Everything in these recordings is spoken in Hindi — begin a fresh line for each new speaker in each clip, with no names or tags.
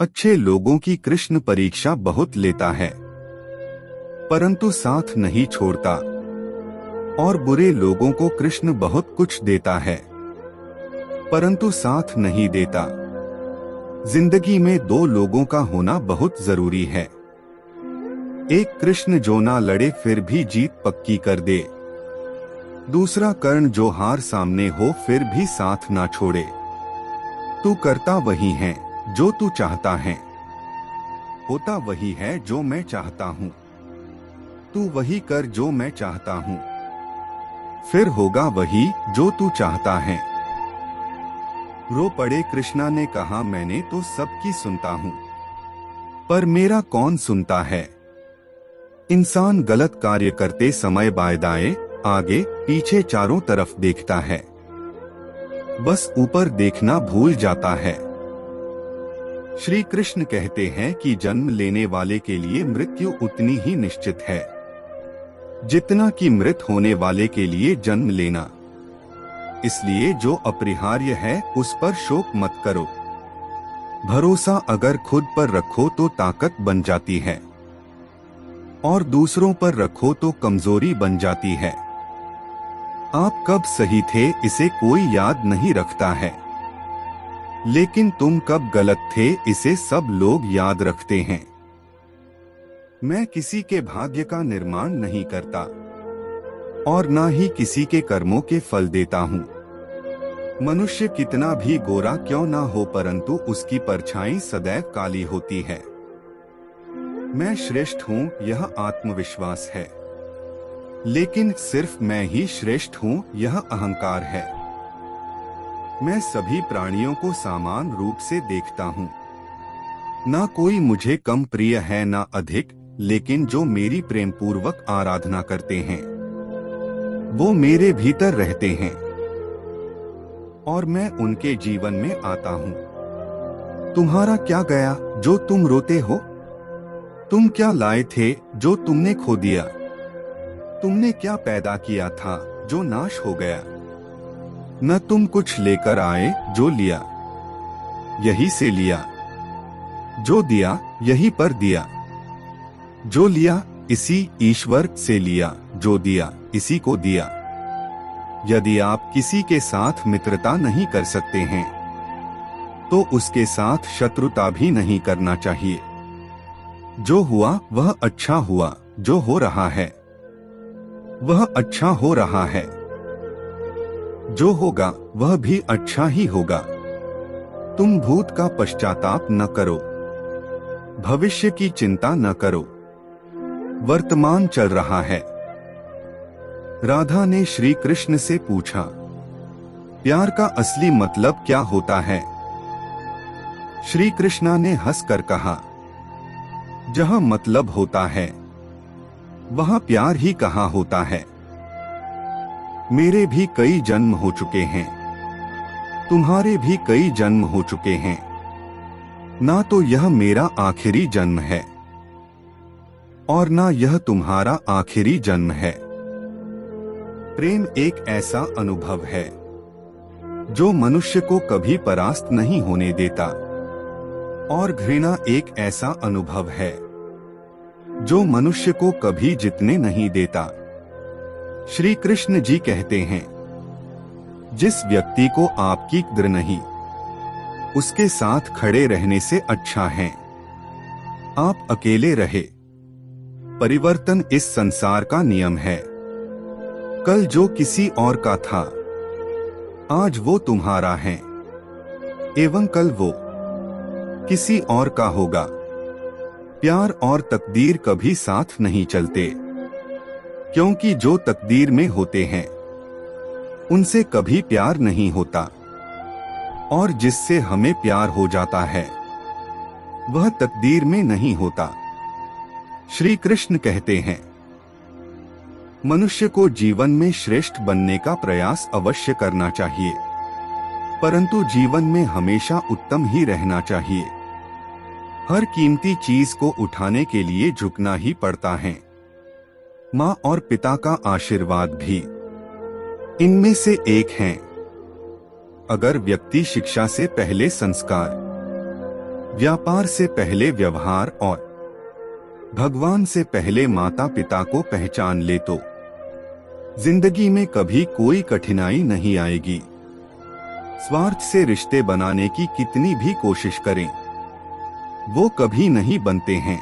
अच्छे लोगों की कृष्ण परीक्षा बहुत लेता है, परंतु साथ नहीं छोड़ता, और बुरे लोगों को कृष्ण बहुत कुछ देता है, परंतु साथ नहीं देता। जिंदगी में दो लोगों का होना बहुत जरूरी है। एक कृष्ण जो ना लड़े फिर भी जीत पक्की कर दे, दूसरा कर्ण जो हार सामने हो फिर भी साथ ना छोड़े। तू करता वही है जो तू चाहता है, होता वही है जो मैं चाहता हूँ। तू वही कर जो मैं चाहता हूँ, फिर होगा वही जो तू चाहता है। रो पड़े कृष्णा ने कहा, मैंने तो सबकी सुनता हूँ, पर मेरा कौन सुनता है। इंसान गलत कार्य करते समय बाएं दाएं, आगे पीछे चारों तरफ देखता है, बस ऊपर देखना भूल जाता है। श्री कृष्ण कहते हैं कि जन्म लेने वाले के लिए मृत्यु उतनी ही निश्चित है जितना कि मृत होने वाले के लिए जन्म लेना। इसलिए जो अपरिहार्य है उस पर शोक मत करो। भरोसा अगर खुद पर रखो तो ताकत बन जाती है, और दूसरों पर रखो तो कमजोरी बन जाती है। आप कब सही थे इसे कोई याद नहीं रखता है, लेकिन तुम कब गलत थे इसे सब लोग याद रखते हैं। मैं किसी के भाग्य का निर्माण नहीं करता, और ना ही किसी के कर्मों के फल देता हूँ। मनुष्य कितना भी गोरा क्यों ना हो, परंतु उसकी परछाई सदैव काली होती है। मैं श्रेष्ठ हूँ यह आत्मविश्वास है, लेकिन सिर्फ मैं ही श्रेष्ठ हूँ यह अहंकार है। मैं सभी प्राणियों को समान रूप से देखता हूँ, ना कोई मुझे कम प्रिय है ना अधिक, लेकिन जो मेरी प्रेम पूर्वक आराधना करते हैं वो मेरे भीतर रहते हैं, और मैं उनके जीवन में आता हूँ। तुम्हारा क्या गया जो तुम रोते हो? तुम क्या लाए थे जो तुमने खो दिया? तुमने क्या पैदा किया था जो नाश हो गया? न तुम कुछ लेकर आए जो लिया, यही से लिया। जो दिया यही पर दिया। जो लिया इसी ईश्वर से लिया, जो दिया इसी को दिया। यदि आप किसी के साथ मित्रता नहीं कर सकते हैं तो उसके साथ शत्रुता भी नहीं करना चाहिए। जो हुआ वह अच्छा हुआ, जो हो रहा है वह अच्छा हो रहा है, जो होगा वह भी अच्छा ही होगा। तुम भूत का पश्चाताप न करो, भविष्य की चिंता न करो, वर्तमान चल रहा है। राधा ने श्री कृष्ण से पूछा, प्यार का असली मतलब क्या होता है? श्री कृष्णा ने हंसकर कहा, जहां मतलब होता है वहां प्यार ही कहाँ होता है। मेरे भी कई जन्म हो चुके हैं, तुम्हारे भी कई जन्म हो चुके हैं, ना तो यह मेरा आखिरी जन्म है और ना यह तुम्हारा आखिरी जन्म है। प्रेम एक ऐसा अनुभव है जो मनुष्य को कभी परास्त नहीं होने देता, और घृणा एक ऐसा अनुभव है जो मनुष्य को कभी जीतने नहीं देता। श्री कृष्ण जी कहते हैं, जिस व्यक्ति को आपकी कद्र नहीं, उसके साथ खड़े रहने से अच्छा है आप अकेले रहे। परिवर्तन इस संसार का नियम है। कल जो किसी और का था आज वो तुम्हारा है, एवं कल वो किसी और का होगा। प्यार और तकदीर कभी साथ नहीं चलते, क्योंकि जो तकदीर में होते हैं उनसे कभी प्यार नहीं होता, और जिससे हमें प्यार हो जाता है वह तकदीर में नहीं होता। श्री कृष्ण कहते हैं, मनुष्य को जीवन में श्रेष्ठ बनने का प्रयास अवश्य करना चाहिए, परंतु जीवन में हमेशा उत्तम ही रहना चाहिए। हर कीमती चीज को उठाने के लिए झुकना ही पड़ता है। माँ और पिता का आशीर्वाद भी इनमें से एक है। अगर व्यक्ति शिक्षा से पहले संस्कार, व्यापार से पहले व्यवहार और भगवान से पहले माता पिता को पहचान ले तो जिंदगी में कभी कोई कठिनाई नहीं आएगी। स्वार्थ से रिश्ते बनाने की कितनी भी कोशिश करें, वो कभी नहीं बनते हैं।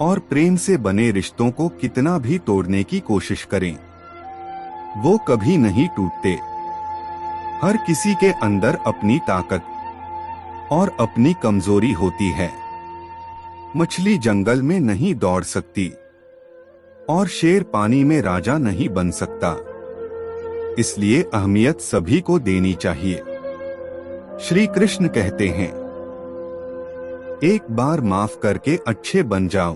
और प्रेम से बने रिश्तों को कितना भी तोड़ने की कोशिश करें, वो कभी नहीं टूटते। हर किसी के अंदर अपनी ताकत और अपनी कमजोरी होती है। मछली जंगल में नहीं दौड़ सकती और शेर पानी में राजा नहीं बन सकता। इसलिए अहमियत सभी को देनी चाहिए। श्री कृष्ण कहते हैं, एक बार माफ करके अच्छे बन जाओ,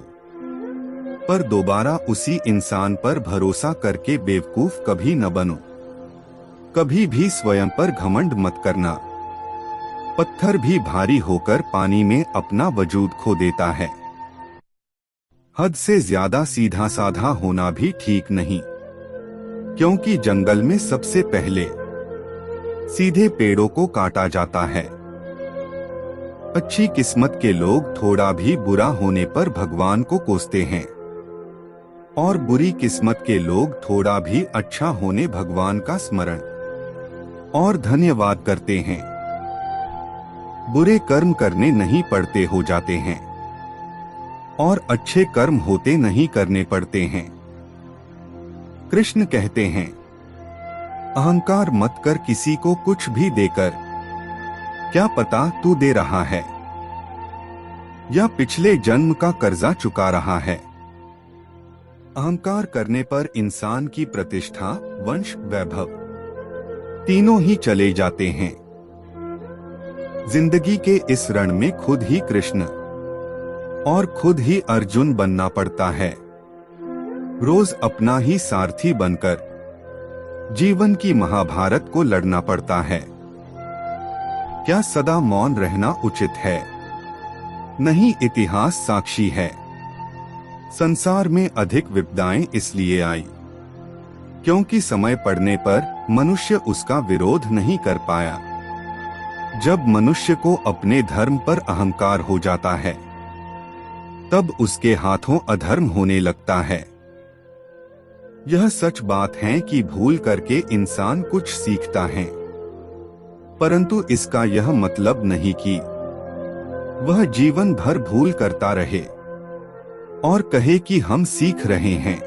पर दोबारा उसी इंसान पर भरोसा करके बेवकूफ कभी न बनो। कभी भी स्वयं पर घमंड मत करना। पत्थर भी भारी होकर पानी में अपना वजूद खो देता है। हद से ज्यादा सीधा साधा होना भी ठीक नहीं, क्योंकि जंगल में सबसे पहले सीधे पेड़ों को काटा जाता है। अच्छी किस्मत के लोग थोड़ा भी बुरा होने पर भगवान को कोसते हैं, और बुरी किस्मत के लोग थोड़ा भी अच्छा होने भगवान का स्मरण और धन्यवाद करते हैं। बुरे कर्म करने नहीं पड़ते हो जाते हैं, और अच्छे कर्म होते नहीं करने पड़ते हैं। कृष्ण कहते हैं, अहंकार मत कर किसी को कुछ भी देकर, क्या पता तू दे रहा है या पिछले जन्म का कर्जा चुका रहा है। अहंकार करने पर इंसान की प्रतिष्ठा, वंश, वैभव तीनों ही चले जाते हैं। जिंदगी के इस रण में खुद ही कृष्ण और खुद ही अर्जुन बनना पड़ता है। रोज अपना ही सारथी बनकर जीवन की महाभारत को लड़ना पड़ता है। क्या सदा मौन रहना उचित है? नहीं, इतिहास साक्षी है। संसार में अधिक विपदाएं इसलिए आई क्योंकि समय पड़ने पर मनुष्य उसका विरोध नहीं कर पाया। जब मनुष्य को अपने धर्म पर अहंकार हो जाता है, तब उसके हाथों अधर्म होने लगता है। यह सच बात है कि भूल करके इंसान कुछ सीखता है, परंतु इसका यह मतलब नहीं कि वह जीवन भर भूल करता रहे और कहे कि हम सीख रहे हैं।